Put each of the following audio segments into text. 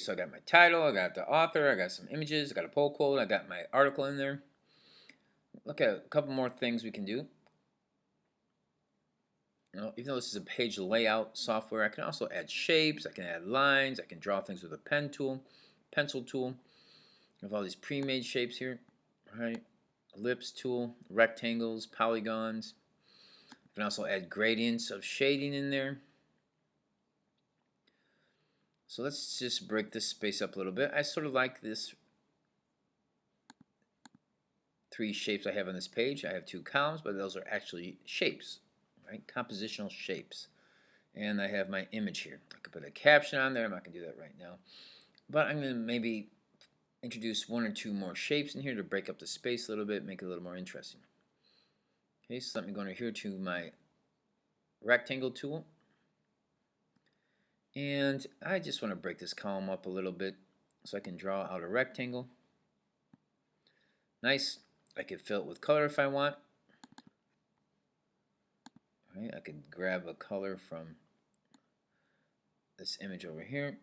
So I got my title, I got the author, I got some images, I got a poll quote, I got my article in there. Look at a couple more things we can do. Even though this is a page layout software, I can also add shapes, I can add lines, I can draw things with a pen tool, pencil tool. I have all these pre-made shapes here, right? Ellipse tool, rectangles, polygons. I can also add gradients of shading in there. So let's just break this space up a little bit. I sort of like this three shapes I have on this page. I have two columns, but those are actually shapes, right? Compositional shapes. And I have my image here. I could put a caption on there. I'm not going to do that right now. But I'm going to maybe introduce one or two more shapes in here to break up the space a little bit, make it a little more interesting. Okay, so let me go over here to my rectangle tool. And I just want to break this column up a little bit so I can draw out a rectangle. Nice. I could fill it with color if I want. All right, I could grab a color from this image over here.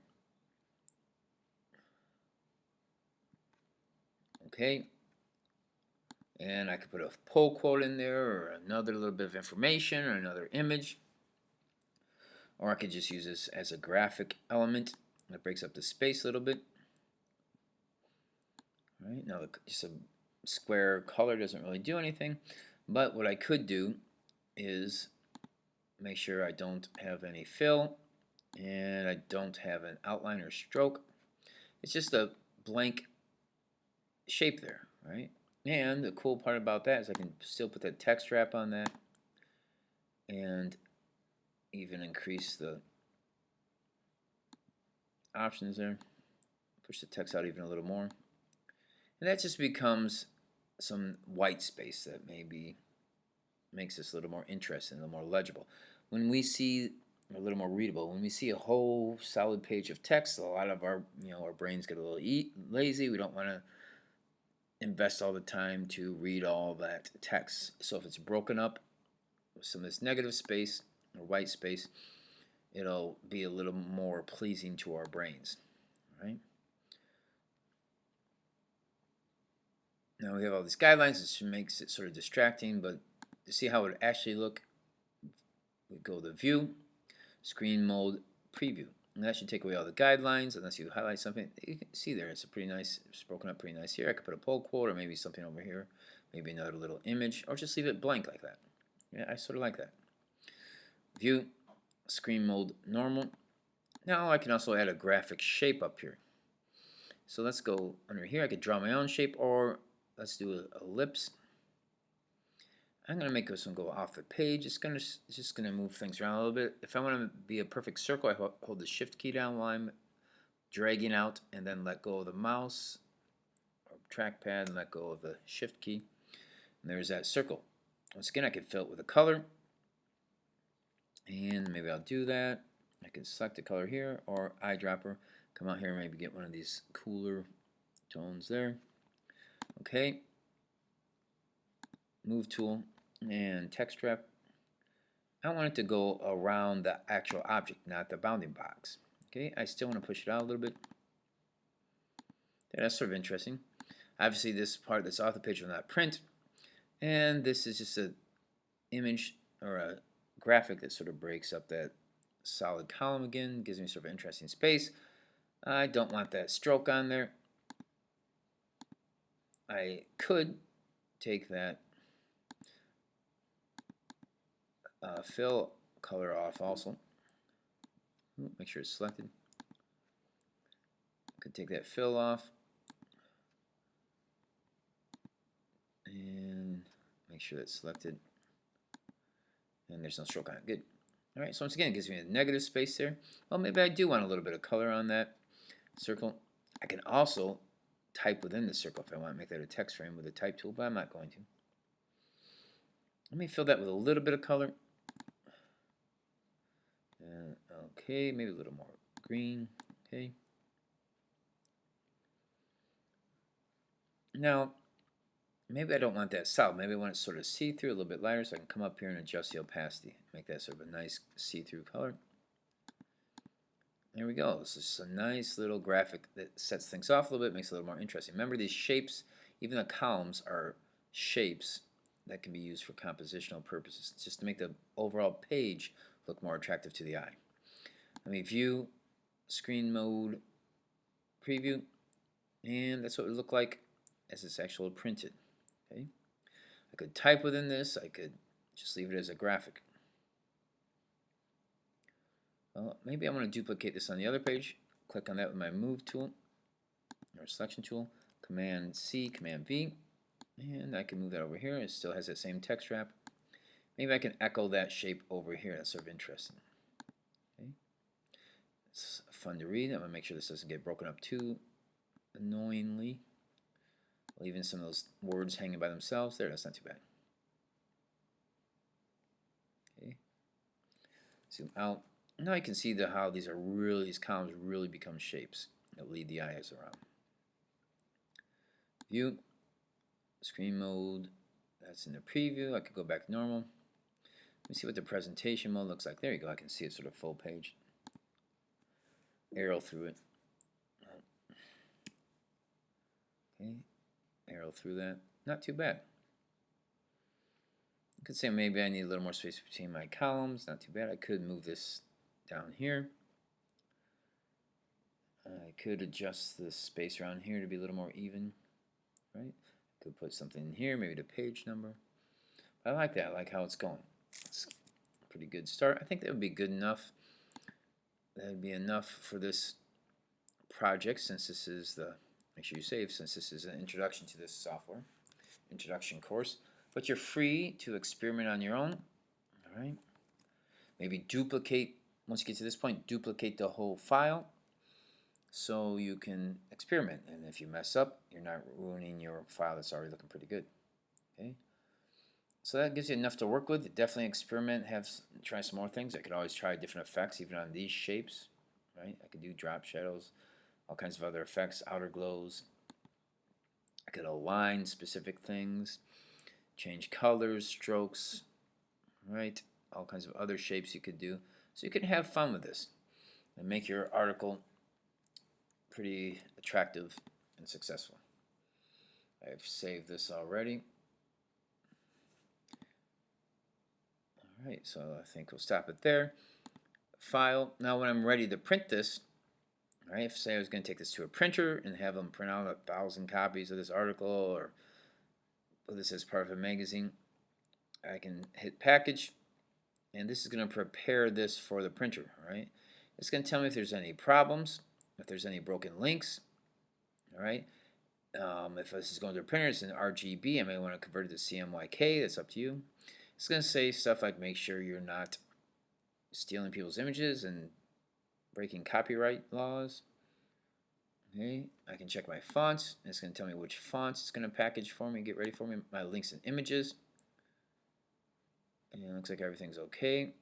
Okay. And I could put a poll quote in there or another little bit of information or another image. Or I could just use this as a graphic element that breaks up the space a little bit. All right, now just a square color doesn't really do anything. But what I could do is make sure I don't have any fill and I don't have an outline or stroke. It's just a blank shape there, right? And the cool part about that is I can still put that text wrap on that and even increase the options there. Push the text out even a little more. And that just becomes some white space that maybe makes this a little more interesting, a little more legible. When we see a little more readable, when we see a whole solid page of text, a lot of our our brains get a little lazy. We don't want to invest all the time to read all that text. So if it's broken up with some of this negative space or white space, it'll be a little more pleasing to our brains, right? Now we have all these guidelines, which makes it sort of distracting, but to see how it would actually look, we go to View, Screen Mode, Preview. And that should take away all the guidelines, unless you highlight something. You can see there, it's a pretty nice, it's broken up pretty nice here. I could put a poll quote or maybe something over here, maybe another little image, or just leave it blank like that. Yeah, I sort of like that. View, Screen Mode, Normal. Now I can also add a graphic shape up here. So let's go under here. I could draw my own shape, or let's do an ellipse. I'm going to make this one go off the page. It's just going to move things around a little bit. If I want to be a perfect circle, I hold the shift key down while I'm dragging out and then let go of the mouse or trackpad and let go of the shift key. And there's that circle. Once again, I can fill it with a color. And maybe I'll do that. I can select a color here or eyedropper. Come out here and maybe get one of these cooler tones there. Okay. Move tool and text wrap. I want it to go around the actual object, not the bounding box. Okay, I still want to push it out a little bit. Yeah, that's sort of interesting. Obviously, this part that's off the page will not print, and this is just an image or a graphic that sort of breaks up that solid column again, gives me sort of interesting space. I don't want that stroke on there. I could take that fill color off also. Make sure it's selected. Could take that fill off and make sure that's selected. And there's no stroke on it. Good. All right. So once again, it gives me a negative space there. Well, maybe I do want a little bit of color on that circle. I can also type within the circle if I want to make that a text frame with a type tool, but I'm not going to. Let me fill that with a little bit of color. Okay, maybe a little more green. Okay. Now, maybe I don't want that solid. Maybe I want it sort of see-through, a little bit lighter, so I can come up here and adjust the opacity. Make that sort of a nice see-through color. There we go. This is a nice little graphic that sets things off a little bit, makes it a little more interesting. Remember, these shapes, even the columns, are shapes that can be used for compositional purposes, just to make the overall page look more attractive to the eye. Let me view, screen mode, preview, and that's what it would look like as it's actually printed. Okay, I could type within this. I could just leave it as a graphic. Well, maybe I want to duplicate this on the other page. Click on that with my Move tool or Selection tool. Command C, Command V, and I can move that over here. It still has that same text wrap. Maybe I can echo that shape over here. That's sort of interesting. Okay. It's fun to read. I'm going to make sure this doesn't get broken up too annoyingly. Leaving some of those words hanging by themselves there. That's not too bad. Okay. Zoom out. Now you can see how these columns really become shapes that lead the eyes around. View, screen mode, that's in the preview. I could go back to normal. Let me see what the presentation mode looks like. There you go. I can see it sort of full page. Arrow through it. Okay, arrow through that. Not too bad. I could say maybe I need a little more space between my columns. Not too bad. I could move this down here. I could adjust the space around here to be a little more even, right? Could put something in here, maybe the page number. I like that. I like how it's going. It's a pretty good start. I think that would be good enough. That would be enough for this project, since this is make sure you save, since this is an introduction to this software, introduction course. But you're free to experiment on your own. All right. Maybe duplicate. Once you get to this point, duplicate the whole file so you can experiment. And if you mess up, you're not ruining your file that's already looking pretty good. Okay. So that gives you enough to work with. Definitely experiment, try some more things. I could always try different effects even on these shapes. Right? I could do drop shadows, all kinds of other effects, outer glows. I could align specific things, change colors, strokes, right? All kinds of other shapes you could do. So you can have fun with this and make your article pretty attractive and successful. I've saved this already. Alright, so I think we'll stop it there. File. Now when I'm ready to print this, right, if say I was going to take this to a printer and have them print out 1,000 copies of this article or put this as part of a magazine, I can hit package, and this is going to prepare this for the printer. Right? It's going to tell me if there's any problems, if there's any broken links. All right. If this is going to a printer, it's in RGB. I may want to convert it to CMYK. That's up to you. It's going to say stuff like make sure you're not stealing people's images and breaking copyright laws. Okay, I can check my fonts. It's going to tell me which fonts it's going to package for me, get ready for me, my links and images. And it looks like everything's okay.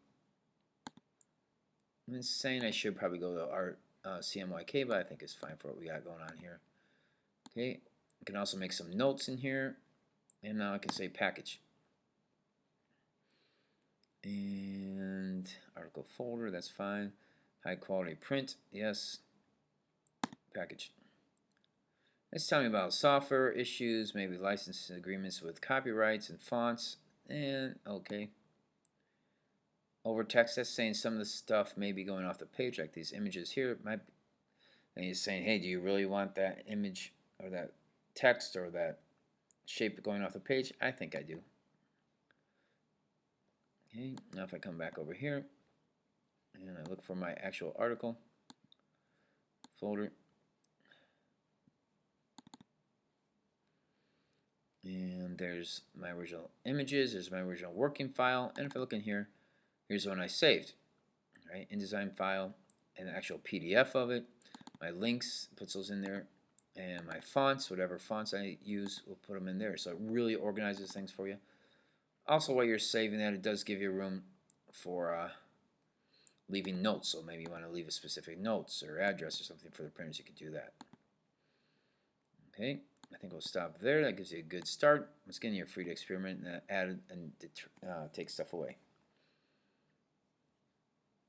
And it's saying I should probably go to CMYK, but I think it's fine for what we got going on here. Okay, I can also make some notes in here, and now I can say package. And article folder, that's fine. High quality print, yes. Package. It's telling me about software issues, maybe license agreements with copyrights and fonts, and okay. Over text, that's saying some of the stuff may be going off the page, like these images here. And he's saying, hey, do you really want that image or that text or that shape going off the page? I think I do. Okay, now if I come back over here and I look for my actual article folder, and there's my original images, there's my original working file, and if I look in here, here's the one I saved, right? InDesign file, and the actual PDF of it, my links, puts those in there, and my fonts, whatever fonts I use, we'll put them in there. So it really organizes things for you. Also, while you're saving that, it does give you room for leaving notes. So maybe you want to leave a specific notes or address or something for the printers, you could do that. Okay, I think we'll stop there. That gives you a good start. Once again, you're free to experiment and add and take stuff away.